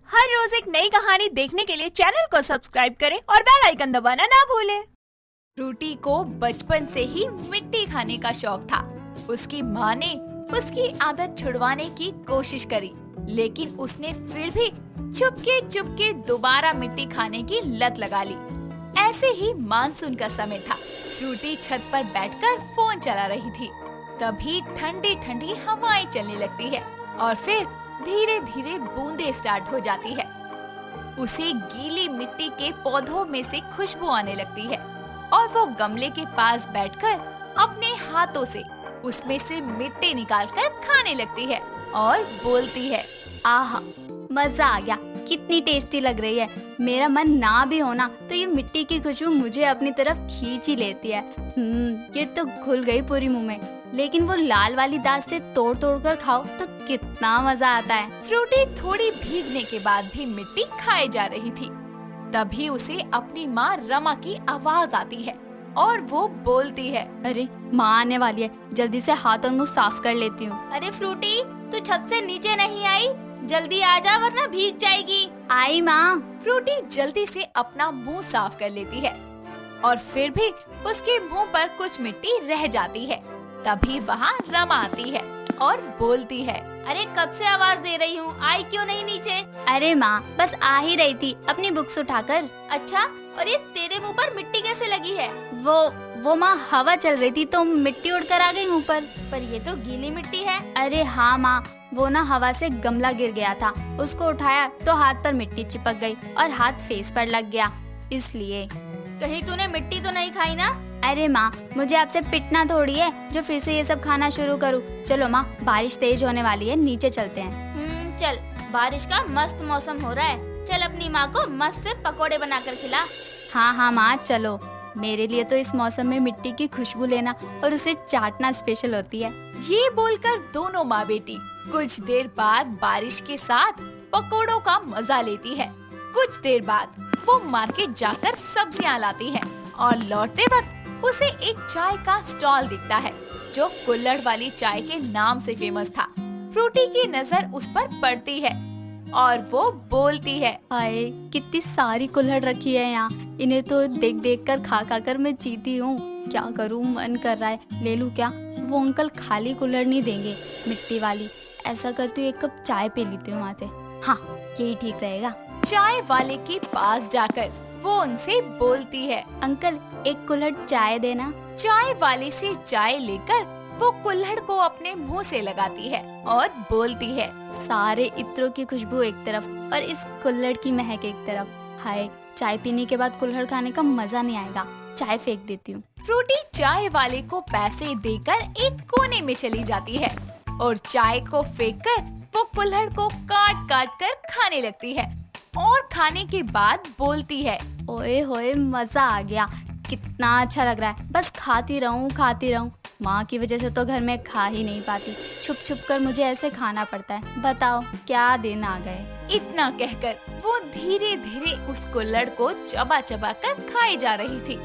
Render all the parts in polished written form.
हर रोज एक नई कहानी देखने के लिए चैनल को सब्सक्राइब करें और बेल आइकन दबाना ना भूलें। फ्रूटी को बचपन से ही मिट्टी खाने का शौक था। उसकी माँ ने उसकी आदत छुड़वाने की कोशिश करी, लेकिन उसने फिर भी चुपके चुपके दोबारा मिट्टी खाने की लत लगा ली। ऐसे ही मानसून का समय था। फ्रूटी छत पर बैठकर फोन चला रही थी। तभी ठंडी ठंडी हवाएं चलने लगती है और फिर धीरे धीरे बूंदें स्टार्ट हो जाती है। उसे गीली मिट्टी के पौधों में से खुशबू आने लगती है और वो गमले के पास बैठकर अपने हाथों से उसमें से मिट्टी निकालकर खाने लगती है और बोलती है, आहा, मजा आ गया, कितनी टेस्टी लग रही है। मेरा मन ना भी होना तो ये मिट्टी की खुशबू मुझे अपनी तरफ खींच ही लेती है। ये तो घुल गई पूरी मुंह में, लेकिन वो लाल वाली दांत से तोड़ तोड़ कर खाओ तो कितना मजा आता है। फ्रूटी थोड़ी भीगने के बाद भी मिट्टी खाए जा रही थी। तभी उसे अपनी माँ रमा की आवाज आती है और वो बोलती है, अरे माँ आने वाली है, जल्दी से हाथ और मुंह साफ कर लेती हूँ। अरे फ्रूटी, तू छत से नीचे नहीं आई? जल्दी आ जा वरना भीग जाएगी। आई माँ। फ्रूटी जल्दी से अपना मुंह साफ कर लेती है और फिर भी उसके मुंह पर कुछ मिट्टी रह जाती है। तभी वहाँ रमा आती है और बोलती है, अरे कब से आवाज दे रही हूँ, आई क्यों नहीं नीचे? अरे माँ, बस आ ही रही थी अपनी बुक्स उठाकर। अच्छा, और ये तेरे मुंह पर मिट्टी कैसे लगी है? वो माँ, हवा चल रही थी तो मिट्टी उड़कर आ गई मुंह पर ये तो गीली मिट्टी है। अरे हाँ माँ, वो ना हवा से गमला गिर गया था, उसको उठाया तो हाथ पर मिट्टी चिपक गई और हाथ फेस पर लग गया, इसलिए। कहीं तूने मिट्टी तो नहीं खाई ना? अरे माँ, मुझे आपसे पिटना थोड़ी है जो फिर से ये सब खाना शुरू करूँ। चलो माँ, बारिश तेज होने वाली है, नीचे चलते हैं। चल, बारिश का मस्त मौसम हो रहा है। चल अपनी माँ को मस्त से पकोड़े बनाकर खिला। हाँ माँ, चलो। मेरे लिए तो इस मौसम में मिट्टी की खुशबू लेना और उसे चाटना स्पेशल होती है। ये बोलकर दोनों माँ बेटी कुछ देर बाद बारिश के साथ पकोड़ों का मजा लेती है। कुछ देर बाद वो मार्केट जाकर सब्जियां लाती है और लौटते वक्त उसे एक चाय का स्टॉल दिखता है जो कुल्हड़ वाली चाय के नाम से फेमस था। फ्रूटी की नजर उस पर पड़ती है और वो बोलती है, हाय, कितनी सारी कुल्हड़ रखी है यहाँ। इन्हें तो देख देख कर खा खा कर मैं जीती हूँ। क्या करूँ, मन कर रहा है, ले लूँ क्या? वो अंकल खाली कुल्हड़ नहीं देंगे, मिट्टी वाली। ऐसा करती हूँ, एक कप चाय पी लेती हूँ वहाँ से। हाँ, यही ठीक रहेगा। चाय वाले के पास जाकर वो उनसे बोलती है, अंकल एक कुल्हड़ चाय देना। चाय वाले से चाय लेकर वो कुल्हड़ को अपने मुंह से लगाती है और बोलती है, सारे इत्रों की खुशबू एक तरफ और इस कुल्हड़ की महक एक तरफ। हाय, चाय पीने के बाद कुल्हड़ खाने का मजा नहीं आएगा। चाय फेंक देती हूँ। फ्रूटी चाय वाले को पैसे देकर एक कोने में चली जाती है और चाय को फेंककर वो कुल्हड़ को काट काट कर खाने लगती है और खाने के बाद बोलती है, ओए होए, मजा आ गया, कितना अच्छा लग रहा है। बस खाती रहूं खाती रहूं। माँ की वजह से तो घर में खा ही नहीं पाती, छुप छुप कर मुझे ऐसे खाना पड़ता है। बताओ क्या दिन आ गए। इतना कहकर वो धीरे धीरे उस कुल्हड़ को चबा चबा कर खाई जा रही थी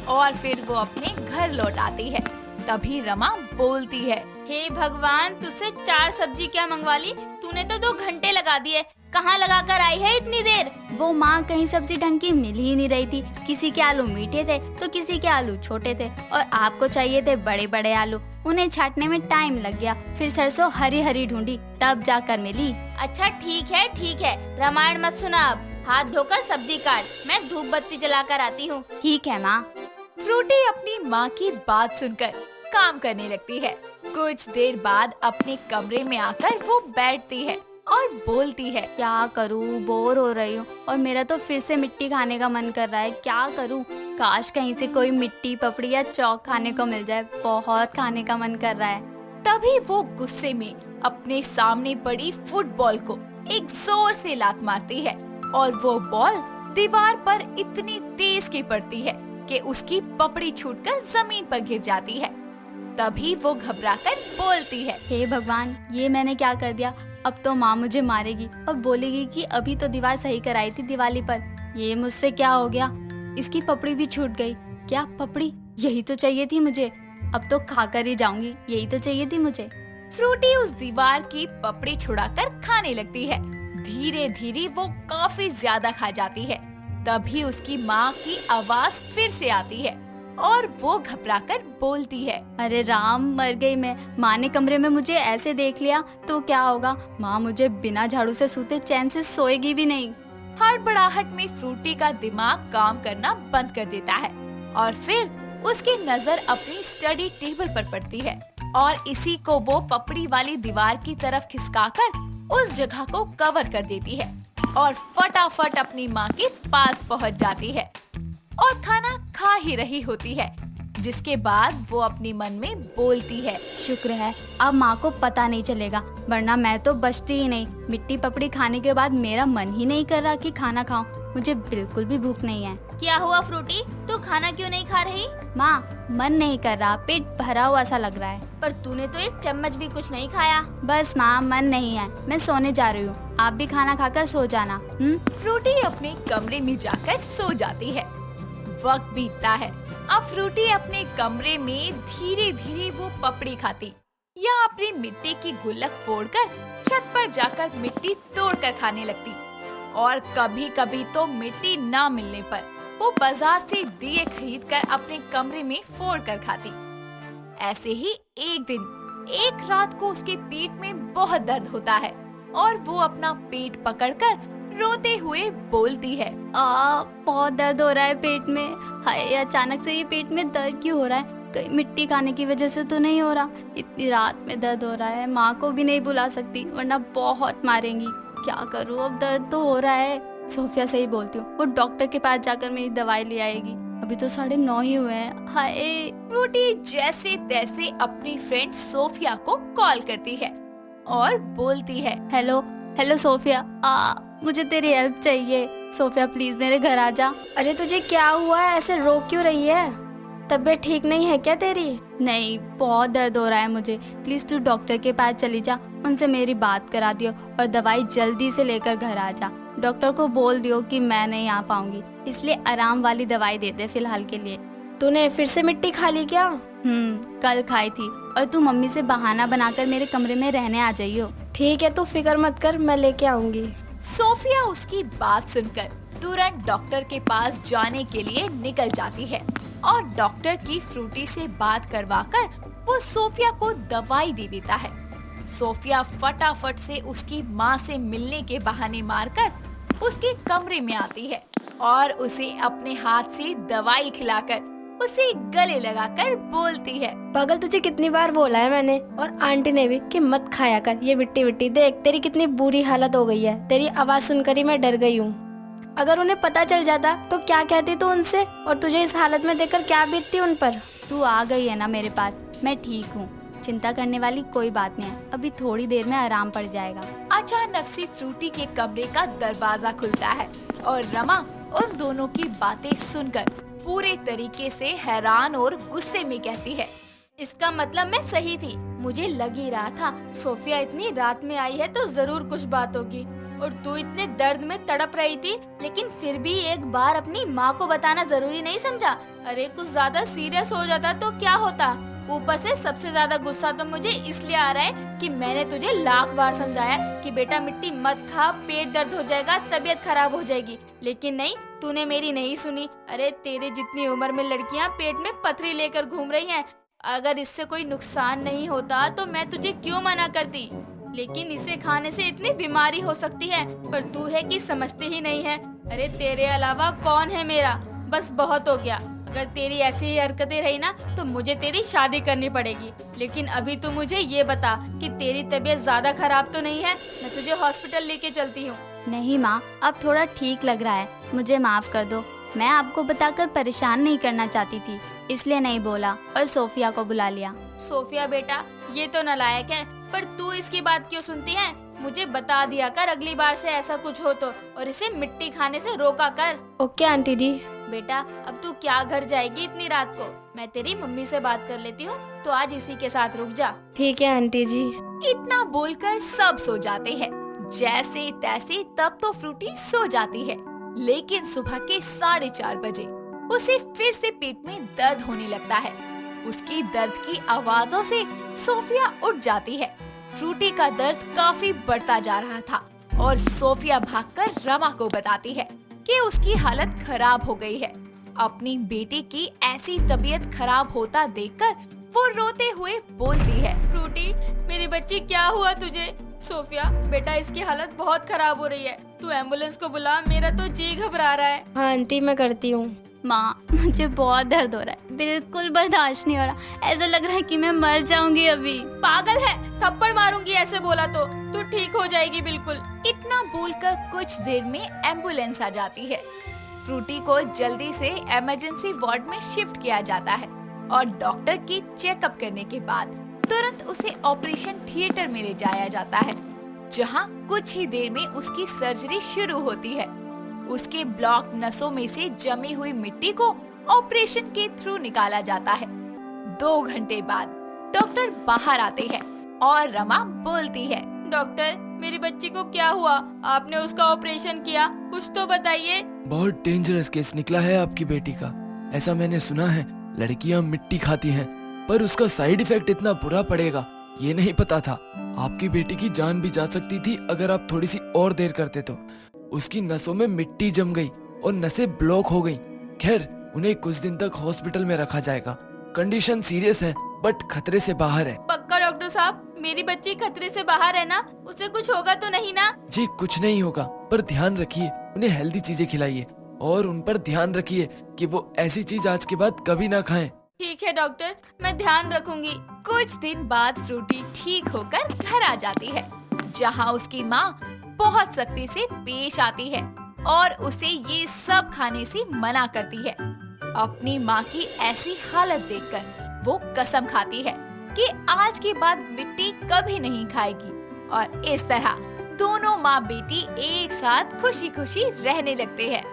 और फिर वो अपने घर लौट आती है। तभी रमा बोलती है, हे भगवान, तुझसे 4 सब्जी क्या मंगवा ली? तूने तो 2 घंटे लगा दिए। कहाँ लगा कर आई है इतनी देर? वो माँ, कहीं सब्जी ढंग की मिल ही नहीं रही थी। किसी के आलू मीठे थे तो किसी के आलू छोटे थे और आपको चाहिए थे बड़े बड़े आलू। उन्हें छांटने में टाइम लग गया। फिर सरसों हरी हरी ढूंढी, तब जाकर मिली। अच्छा ठीक है, रामायण मत सुना अब। हाथ धोकर सब्जी काट, मैं धूप बत्ती जलाकर आती हूँ। ठीक है माँ। फ्रूटी अपनी माँ की बात सुनकर काम करने लगती है। कुछ देर बाद अपने कमरे में आकर वो बैठती है और बोलती है, क्या करूँ, बोर हो रही हूँ और मेरा तो फिर से मिट्टी खाने का मन कर रहा है। क्या करूँ? काश कहीं से कोई मिट्टी पपड़ी या चौक खाने को मिल जाए। बहुत खाने का मन कर रहा है। तभी वो गुस्से में अपने सामने पड़ी फुटबॉल को एक जोर से लात मारती है और वो बॉल दीवार पर इतनी तेज की पड़ती है कि उसकी पपड़ी छूटकर जमीन पर गिर जाती है। तभी वो घबराकर बोलती है, हे भगवान, ये मैंने क्या कर दिया? अब तो माँ मुझे मारेगी और बोलेगी कि अभी तो दीवार सही कराई थी दिवाली पर। ये मुझसे क्या हो गया? इसकी पपड़ी भी छूट गई। क्या पपड़ी? यही तो चाहिए थी मुझे। अब तो खाकर ही जाऊंगी, यही तो चाहिए थी मुझे। फ्रूटी उस दीवार की पपड़ी छुड़ाकर खाने लगती है। धीरे धीरे वो काफी ज्यादा खा जाती है। तभी उसकी माँ की आवाज फिर से आती है और वो घबराकर बोलती है, अरे राम, मर गई मैं। माँ ने कमरे में मुझे ऐसे देख लिया तो क्या होगा? माँ मुझे बिना झाड़ू से सूते चैन से सोएगी भी नहीं। हड़बड़ाहट में फ्रूटी का दिमाग काम करना बंद कर देता है और फिर उसकी नजर अपनी स्टडी टेबल पर पड़ती है और इसी को वो पपड़ी वाली दीवार की तरफ खिसकाकर उस जगह को कवर कर देती है और फटाफट अपनी माँ के पास पहुँच जाती है और खाना खा ही रही होती है, जिसके बाद वो अपने मन में बोलती है, शुक्र है अब माँ को पता नहीं चलेगा, वरना मैं तो बचती ही नहीं। मिट्टी पपड़ी खाने के बाद मेरा मन ही नहीं कर रहा कि खाना खाऊं। मुझे बिल्कुल भी भूख नहीं है। क्या हुआ फ्रूटी, तू खाना क्यों नहीं खा रही? माँ, मन नहीं कर रहा, पेट भरा हुआ सा लग रहा है। पर तूने तो एक चम्मच भी कुछ नहीं खाया। बस माँ, मन नहीं है, मैं सोने जा रही हूँ। आप भी खाना खाकर सो जाना। फ्रूटी अपने कमरे में जाकर सो जाती है। वक्त बीतता है। अब फ्रूटी अपने कमरे में धीरे धीरे वो पपड़ी खाती या अपनी मिट्टी की गुल्लक फोड़कर छत पर जाकर मिट्टी तोड़कर खाने लगती और कभी कभी तो मिट्टी ना मिलने पर वो बाजार से दिए खरीदकर अपने कमरे में फोड़ कर खाती। ऐसे ही एक रात को उसके पेट में बहुत दर्द होता है और वो अपना पेट पकड़कर रोते हुए बोलती है, बहुत दर्द हो रहा है पेट में। हाय, अचानक से ये पेट में दर्द क्यों हो रहा है? कहीं मिट्टी खाने की वजह से तो नहीं हो रहा? इतनी रात में दर्द हो रहा है, माँ को भी नहीं बुला सकती वरना बहुत मारेंगी। क्या करूँ, अब दर्द तो हो रहा है। सोफिया से ही बोलती हूँ, वो डॉक्टर के पास जाकर मेरी दवाई ले आएगी। अभी तो 9:30 ही हुए हैं। हाय। फ्रूटी जैसे तैसे अपनी फ्रेंड सोफिया को कॉल करती है और बोलती है, हेलो सोफिया, मुझे तेरी हेल्प चाहिए। सोफिया प्लीज मेरे घर आ जा। अरे तुझे क्या हुआ है, ऐसे रो क्यों रही है? तबीयत ठीक नहीं है क्या तेरी? नहीं, बहुत दर्द हो रहा है मुझे। प्लीज तू डॉक्टर के पास चली जा, उनसे मेरी बात करा दियो और दवाई जल्दी से लेकर घर आ जा। डॉक्टर को बोल दियो कि मैं नहीं आ पाऊंगी, इसलिए आराम वाली दवाई दे दे फिलहाल के लिए। तूने फिर से मिट्टी खा ली क्या? कल खाई थी। और तू मम्मी से बहाना बनाकर मेरे कमरे में रहने आ जाइयो। ठीक है, तू फिक्र मत कर, मैं लेके आऊंगी। सोफिया उसकी बात सुनकर तुरंत डॉक्टर के पास जाने के लिए निकल जाती है और डॉक्टर की फ्रूटी से बात करवाकर वो सोफिया को दवाई दे देता है। सोफिया फटाफट से उसकी माँ से मिलने के बहाने मारकर उसके कमरे में आती है और उसे अपने हाथ से दवाई खिलाकर उसे गले लगाकर बोलती है, पागल, तुझे कितनी बार बोला है मैंने और आंटी ने भी कि मत खाया कर ये मिट्टी विट्टी। देख तेरी कितनी बुरी हालत हो गई है। तेरी आवाज सुनकर ही मैं डर गई हूँ। अगर उन्हें पता चल जाता तो क्या कहती तू उनसे, और तुझे इस हालत में देखकर क्या बीतती उन पर। तू आ गई है ना मेरे पास, मैं ठीक हूँ। चिंता करने वाली कोई बात नहीं है, अभी थोड़ी देर में आराम पड़ जाएगा। अचानक से फ्रूटी के कमरे का दरवाजा खुलता है और रमा उन दोनों की बातें सुनकर पूरे तरीके से हैरान और गुस्से में कहती है, इसका मतलब मैं सही थी। मुझे लग ही रहा था सोफिया इतनी रात में आई है तो जरूर कुछ बात होगी। और तू इतने दर्द में तड़प रही थी, लेकिन फिर भी एक बार अपनी माँ को बताना जरूरी नहीं समझा? अरे कुछ ज्यादा सीरियस हो जाता तो क्या होता? ऊपर से सबसे ज्यादा गुस्सा तो मुझे इसलिए आ रहा है कि मैंने तुझे लाख बार समझाया कि बेटा मिट्टी मत खा, पेट दर्द हो जाएगा, तबीयत खराब हो जाएगी, लेकिन नहीं, तूने मेरी नहीं सुनी। अरे तेरे जितनी उम्र में लड़कियां पेट में पथरी लेकर घूम रही हैं। अगर इससे कोई नुकसान नहीं होता तो मैं तुझे क्यों मना करती, लेकिन इसे खाने से इतनी बीमारी हो सकती है, पर तू है कि समझती ही नहीं है। अरे तेरे अलावा कौन है मेरा? बस बहुत हो गया। अगर तेरी ऐसी ही हरकतें रही ना तो मुझे तेरी शादी करनी पड़ेगी। लेकिन अभी तू मुझे ये बता कि तेरी तबीयत ज्यादा खराब तो नहीं है? मैं तुझे हॉस्पिटल लेके चलती हूँ। नहीं माँ, अब थोड़ा ठीक लग रहा है, मुझे माफ कर दो। मैं आपको बताकर परेशान नहीं करना चाहती थी, इसलिए नहीं बोला और सोफिया को बुला लिया। सोफिया बेटा, ये तो नालायक है, पर तू इसकी बात क्यों सुनती है? मुझे बता दिया कर अगली बार से ऐसा कुछ हो तो, और इसे मिट्टी खाने से रोका कर। ओके आंटी जी। बेटा अब तू क्या घर जाएगी इतनी रात को? मैं तेरी मम्मी से बात कर लेती हूँ, तो आज इसी के साथ रुक जा। ठीक है आंटी जी। इतना बोलकर सब सो जाते हैं। जैसे तैसे तब तो फ्रूटी सो जाती है, लेकिन सुबह के 4:30 बजे उसे फिर से पेट में दर्द होने लगता है। उसकी दर्द की आवाजों से सोफिया उठ जाती है। फ्रूटी का दर्द काफी बढ़ता जा रहा था। और सोफिया भागकर रमा को बताती है कि उसकी हालत खराब हो गई है। अपनी बेटी की ऐसी तबीयत खराब होता देखकर वो रोते हुए बोलती है, फ्रूटी, मेरी बच्ची क्या हुआ तुझे? सोफिया बेटा, इसकी हालत बहुत खराब हो रही है, तू एम्बुलेंस को बुला, मेरा तो जी घबरा रहा है। हाँ आंटी, मैं करती हूँ। माँ, मुझे बहुत दर्द हो रहा है, बिल्कुल बर्दाश्त नहीं हो रहा। ऐसा लग रहा है कि मैं मर जाऊंगी अभी। पागल है, थप्पड़ मारूंगी ऐसे बोला तो। तू ठीक हो जाएगी बिल्कुल। इतना बोलकर कुछ देर में एम्बुलेंस आ जाती है। फ्रूटी को जल्दी से इमरजेंसी वार्ड में शिफ्ट किया जाता है और डॉक्टर की चेकअप करने के बाद तुरंत उसे ऑपरेशन थिएटर में ले जाया जाता है, जहां कुछ ही देर में उसकी सर्जरी शुरू होती है। उसके ब्लॉक नसों में से जमी हुई मिट्टी को ऑपरेशन के थ्रू निकाला जाता है। 2 घंटे बाद डॉक्टर बाहर आते हैं और रमा बोलती है, डॉक्टर, मेरी बच्ची को क्या हुआ? आपने उसका ऑपरेशन किया, कुछ तो बताइए। बहुत डेंजरस केस निकला है आपकी बेटी का। ऐसा मैंने सुना है, लड़कियां मिट्टी खाती हैं, पर उसका साइड इफेक्ट इतना बुरा पड़ेगा ये नहीं पता था। आपकी बेटी की जान भी जा सकती थी अगर आप थोड़ी सी और देर करते तो। उसकी नसों में मिट्टी जम गई और नसें ब्लॉक हो गई। खैर, उन्हें कुछ दिन तक हॉस्पिटल में रखा जाएगा। कंडीशन सीरियस है बट खतरे से बाहर है। पक्का डॉक्टर साहब? मेरी बच्ची खतरे से बाहर है ना? उसे कुछ होगा तो नहीं ना? जी कुछ नहीं होगा, पर ध्यान रखिए, उन्हें हेल्दी चीजें खिलाइए और उन पर ध्यान रखिए कि वो ऐसी चीज आज के बाद कभी ना खाएं। ठीक है डॉक्टर, मैं ध्यान रखूंगी। कुछ दिन बाद फ्रूटी ठीक होकर घर आ जाती है, जहां उसकी माँ बहुत सख्ती से पेश आती है और उसे ये सब खाने से मना करती है। अपनी माँ की ऐसी हालत देखकर वो कसम खाती है कि आज के बाद मिट्टी कभी नहीं खाएगी और इस तरह दोनों माँ बेटी एक साथ खुशी खुशी रहने लगते हैं।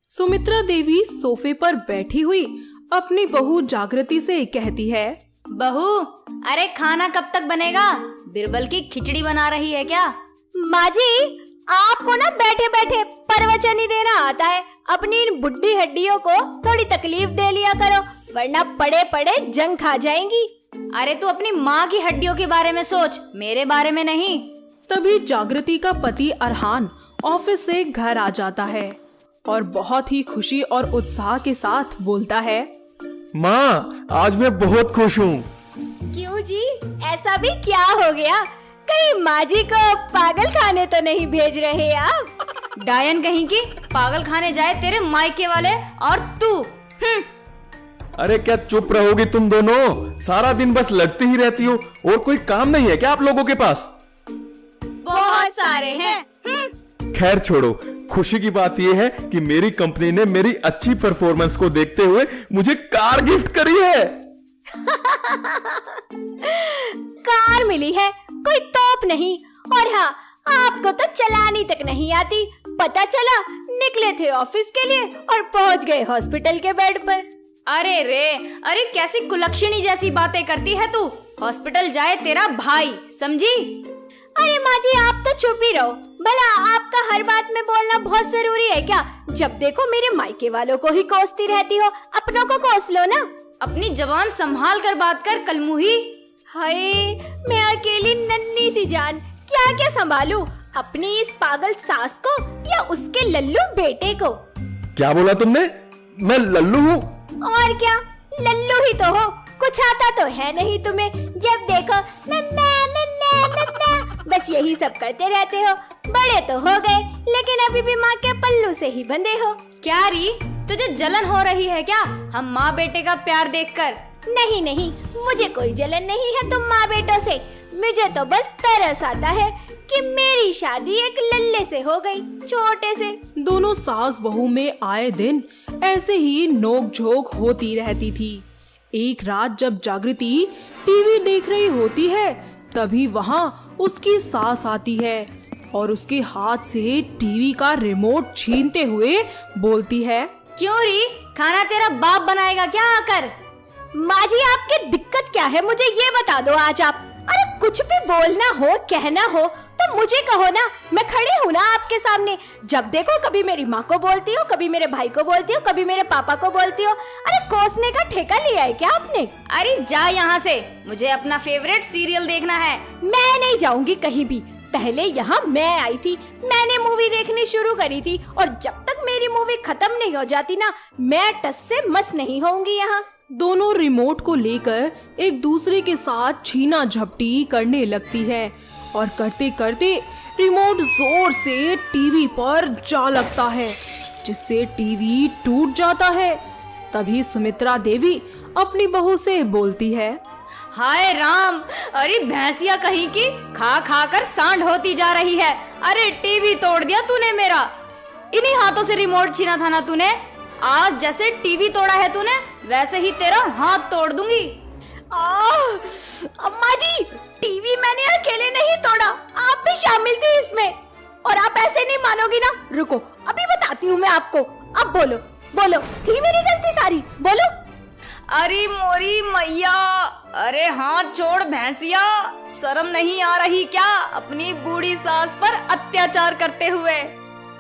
सुमित्रा देवी सोफे पर बैठी हुई अपनी बहू जागृति से कहती है, बहू, अरे खाना कब तक बनेगा? बिरबल की खिचड़ी बना रही है क्या? माँ जी, आपको ना बैठे बैठे प्रवचन ही देना आता है। अपनी इन बुढ़ी हड्डियों को थोड़ी तकलीफ दे लिया करो, वरना पड़े पड़े जंग खा जाएंगी। अरे तू अपनी माँ की हड्डियों के बारे में सोच, मेरे बारे में नहीं। तभी जागृति का पति अरहान ऑफिस से घर आ जाता है और बहुत ही खुशी और उत्साह के साथ बोलता है, माँ, आज मैं बहुत खुश हूँ। क्यों जी, ऐसा भी क्या हो गया? कहीं माँ जी को पागल खाने तो नहीं भेज रहे आप? डायन कहीं की, पागल खाने जाए तेरे मायके वाले और तू। अरे क्या चुप रहोगी तुम दोनों? सारा दिन बस लड़ती ही रहती हो, और कोई काम नहीं है क्या आप लोगों के पास? बहुत सारे हैं। खैर छोड़ो, खुशी की बात यह है कि मेरी कंपनी ने मेरी अच्छी परफॉर्मेंस को देखते हुए मुझे कार गिफ्ट करी है। कार मिली है, कोई तोप नहीं। और हाँ, आपको तो चलानी तक नहीं आती। पता चला निकले थे ऑफिस के लिए और पहुंच गए हॉस्पिटल के बेड पर। अरे रे, अरे कैसी कुलक्षणी जैसी बातें करती है तू। हॉस्पिटल जाए तेरा भाई, समझी? अरे माँ जी, आप तो चुप ही रहो। भला आपका हर बात में बोलना बहुत जरूरी है क्या? जब देखो मेरे मायके वालों को ही कोसती रहती हो, अपनों को कोस लो ना। अपनी जबान संभाल कर बात कर कलमुही। हाय, मैं अकेली नन्ही सी जान क्या क्या संभालूं? अपनी इस पागल सास को या उसके लल्लू बेटे को? क्या बोला तुमने? मैं लल्लू हूँ? और क्या, लल्लू ही तो हो। कुछ आता तो है नहीं तुम्हें। जब देखो नन्ना नन्ना नन्ना, बस यही सब करते रहते हो। बड़े तो हो गए, लेकिन अभी भी माँ के पल्लू से ही बंधे हो। क्या री, तुझे जलन हो रही है क्या हम माँ बेटे का प्यार देखकर? नहीं नहीं, मुझे कोई जलन नहीं है तुम माँ बेटों से। मुझे तो बस तरस आता है कि मेरी शादी एक लल्ले से हो गई, छोटे से। दोनों सास बहू में आए दिन ऐसे ही नोक झोंक होती रहती थी। एक रात जब जागृति टीवी देख रही होती है, तभी वहाँ उसकी सास आती है और उसके हाथ से टीवी का रिमोट छीनते हुए बोलती है, क्यों री, खाना तेरा बाप बनाएगा क्या आकर? माँ जी, आपकी दिक्कत क्या है मुझे ये बता दो आज आप। अरे कुछ भी बोलना हो, कहना हो तो मुझे कहो ना, मैं खड़ी हूँ ना आपके सामने। जब देखो कभी मेरी माँ को बोलती हो, कभी मेरे भाई को बोलती हो, कभी मेरे पापा को बोलती हो। अरे कोसने का ठेका लिया है क्या आपने? अरे जा यहाँ से, मुझे अपना फेवरेट सीरियल देखना है। मैं नहीं जाऊंगी कहीं भी। पहले यहाँ मैं आई थी, मैंने मूवी देखनी शुरू करी थी, और जब तक मेरी मूवी खत्म नहीं हो जाती ना, मैं टस से मस नहीं होंगी यहाँ। दोनों रिमोट को लेकर एक दूसरे के साथ छीना झपटी करने लगती है और करते करते रिमोट जोर से टीवी पर जा लगता है, जिससे टीवी टूट जाता है। तभी सुमित्रा देवी अपनी बहू से बोलती है, हाय राम, अरे भैंसिया कहीं की, खा खा कर सांड होती जा रही है। अरे टीवी तोड़ दिया तूने मेरा, इन्हीं हाथों से रिमोट छीना था ना तूने। आज जैसे टीवी तोड़ा है तूने, वैसे ही तेरा हाथ तोड़ दूंगी। अम्मा जी, टीवी मैंने अकेले नहीं तोड़ा, आप भी शामिल थे इसमें, और आप ऐसे नहीं मानोगी ना। रुको, अभी बताती हूँ मैं आपको। अब बोलो बोलो, थी मेरी गलती सारी, बोलो। अरे मोरी मैया, अरे हाथ छोड़ भैंसिया, शर्म नहीं आ रही क्या अपनी बूढ़ी सास पर अत्याचार करते हुए।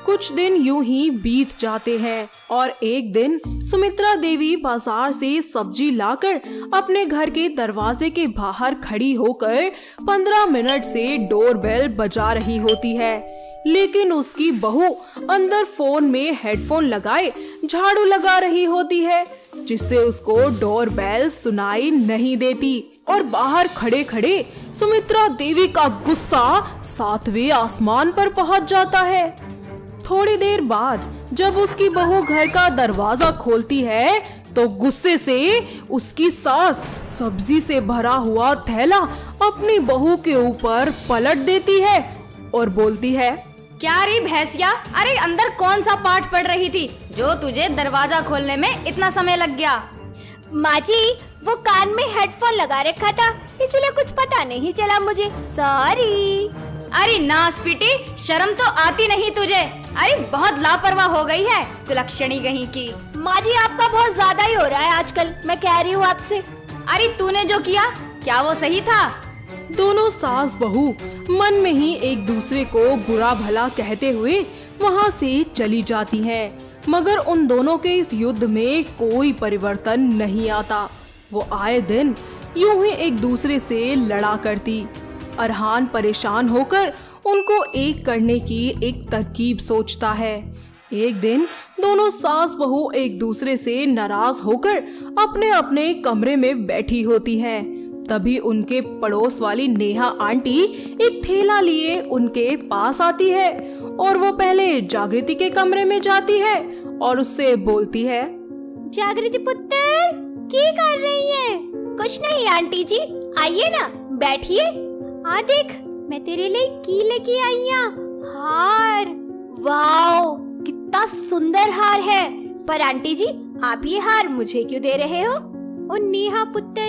कुछ दिन यूं ही बीत जाते हैं और एक दिन सुमित्रा देवी बाजार से सब्जी लाकर अपने घर के दरवाजे के बाहर खड़ी होकर 15 मिनट से डोरबेल बजा रही होती है, लेकिन उसकी बहू अंदर फोन में हेडफोन लगाए झाड़ू लगा रही होती है, जिससे उसको डोरबेल सुनाई नहीं देती। और बाहर खड़े खड़े सुमित्रा देवी का गुस्सा 7वें आसमान पर पहुंच जाता है। थोड़ी देर बाद जब उसकी बहू घर का दरवाजा खोलती है तो गुस्से से उसकी सास सब्जी से भरा हुआ थैला अपनी बहू के ऊपर पलट देती है और बोलती है, क्या रे भैंसिया, अरे अंदर कौन सा पाठ पढ़ रही थी जो तुझे दरवाजा खोलने में इतना समय लग गया। माँ जी, वो कान में हेडफोन लगा रखा था, इसलिए कुछ पता नहीं चला मुझे, सॉरी। अरे नास पीटी, शर्म तो आती नहीं तुझे। अरे बहुत लापरवाह हो गई है, कुलक्षणी कहीं की। माँ जी, आपका बहुत ज्यादा ही हो रहा है आजकल, मैं कह रही हूँ आपसे। अरे तूने जो किया, क्या वो सही था? दोनों सास बहू मन में ही एक दूसरे को बुरा भला कहते हुए वहाँ से चली जाती हैं, मगर उन दोनों के इस युद्ध में कोई परिवर्तन नहीं आता। वो आए दिन यूं ही एक दूसरे से लड़ा करती। अरहान परेशान होकर उनको एक करने की एक तरकीब सोचता है। एक दिन दोनों सास बहू एक दूसरे से नाराज होकर अपने अपने कमरे में बैठी होती हैं। तभी उनके पड़ोस वाली नेहा आंटी एक थैला लिए उनके पास आती है और वो पहले जागृति के कमरे में जाती है और उससे बोलती है, जागृति पुत्र, क्या कर रही है? कुछ नहीं आंटी जी, आइए ना, बैठिए। आ देख, मैं तेरे लिए की लेके आई हूँ, हार। वाओ, कितना सुंदर हार है। पर आंटी जी, आप ये हार मुझे क्यों दे रहे हो? ओ नेहा पुत्र,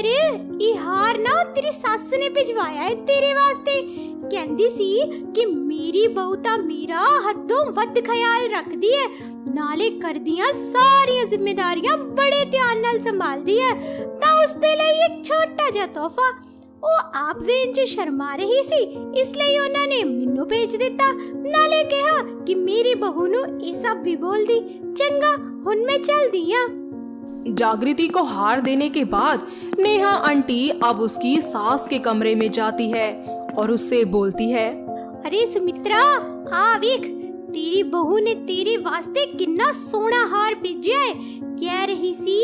ये हार ना तेरी सास ने भिजवाया है तेरे वास्ते। कहंदी सी कि मेरी बहू ता मेरा हदों वध ख्याल रख दी है, नाले कर दिया सारी जिम्मेदारियां बड़े ध्यान नाल संभाल दी है, ता उसदे लिए एक छोटा जिहा तोहफा ਉਹ ਆਪ ਦੇ ਇੰਜ ਸ਼ਰਮਾ ਰਹੀ ਸੀ, ਇਸ ਲਈ ਉਹਨਾਂ ਨੇ ਮੈਨੂੰ ਭੇਜ ਦਿੱਤਾ, ਨਾਲੇ ਕਿਹਾ ਕਿ ਮੇਰੀ ਬਹੂ ਨੂੰ ਇਹ ਸਭ ਵੀ ਬੋਲਦੀ। ਚੰਗਾ, ਹੁਣ मैं चलदी हां। जागृति को हार देने के बाद नेहा आंटी अब उसकी सास के कमरे में जाती है और उससे बोलती है, अरे सुमित्रा, आ वेख, तेरी बहू ने तेरे वास्ते कितना सोना हार भेजा है। कह रही सी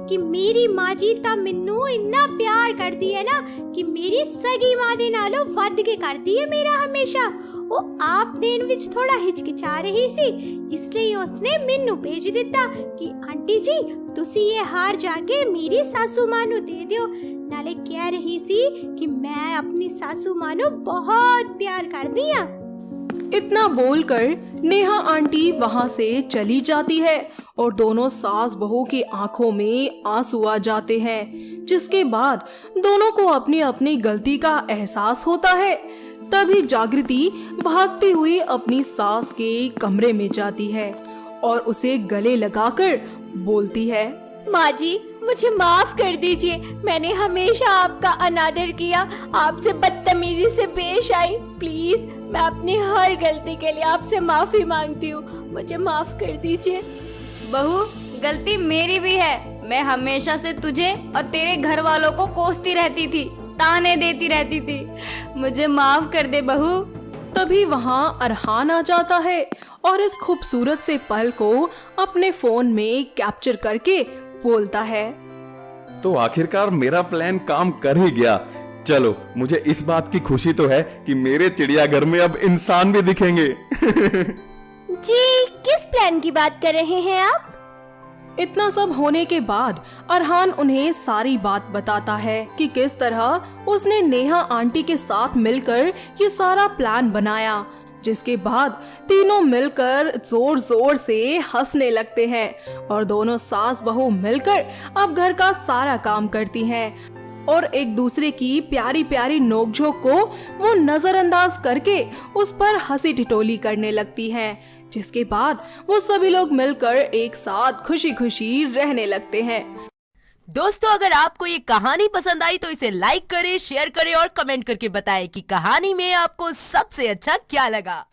कि मेरी माँ जी ता मैनू इन्ना प्यार करती है ना कि मेरी सगी माँ दे नालों वध के करती है मेरा हमेशा। वो आप देन विच थोड़ा हिचकिचा रही सी, इसलिए उसने मैनू भेज दिता कि आंटी जी तुसी ये हार जाके मेरी सासू माँ नू दे दियो। नाले कह रही सी कि मैं अपनी सासू माँ नू बहुत प्यार करती हां। इतना बोलकर नेहा आंटी वहाँ से चली जाती है और दोनों सास बहू की आंखों में आंसू आ जाते हैं, जिसके बाद दोनों को अपनी अपनी गलती का एहसास होता है। तभी जागृति भागती हुई अपनी सास के कमरे में जाती है और उसे गले लगाकर बोलती है, माँ जी, मुझे माफ कर दीजिए, मैंने हमेशा आपका अनादर किया, आपसे बदतमीजी से पेश आई। प्लीज, मैं अपनी हर गलती के लिए आपसे माफी मांगती हूँ, मुझे माफ कर दीजिए। बहू, गलती मेरी भी है। मैं हमेशा से तुझे और तेरे घर वालों को कोसती रहती थी, ताने देती रहती थी। मुझे माफ कर दे बहू। तभी वहाँ अरहान आ जाता है और इस खूबसूरत से पल को अपने फोन में कैप्चर करके बोलता है। तो आखिरकार मेरा प्लान काम कर ही गया। चलो, मुझे इस बात की खुशी तो है कि मेरे चिड़ियाघर में अब इंसान भी दिखेंगे। जी, किस प्लान की बात कर रहे हैं आप? इतना सब होने के बाद अरहान उन्हें सारी बात बताता है कि किस तरह उसने नेहा आंटी के साथ मिलकर ये सारा प्लान बनाया, जिसके बाद तीनों मिलकर जोर जोर से हंसने लगते हैं और दोनों सास बहू मिलकर अब घर का सारा काम करती हैं और एक दूसरे की प्यारी प्यारी नोकझोंक को वो नजरअंदाज करके उस पर हंसी ठिठोली करने लगती हैं, जिसके बाद वो सभी लोग मिलकर एक साथ खुशी खुशी रहने लगते हैं। दोस्तों, अगर आपको ये कहानी पसंद आई तो इसे लाइक करें, शेयर करें और कमेंट करके बताएं कि कहानी में आपको सबसे अच्छा क्या लगा।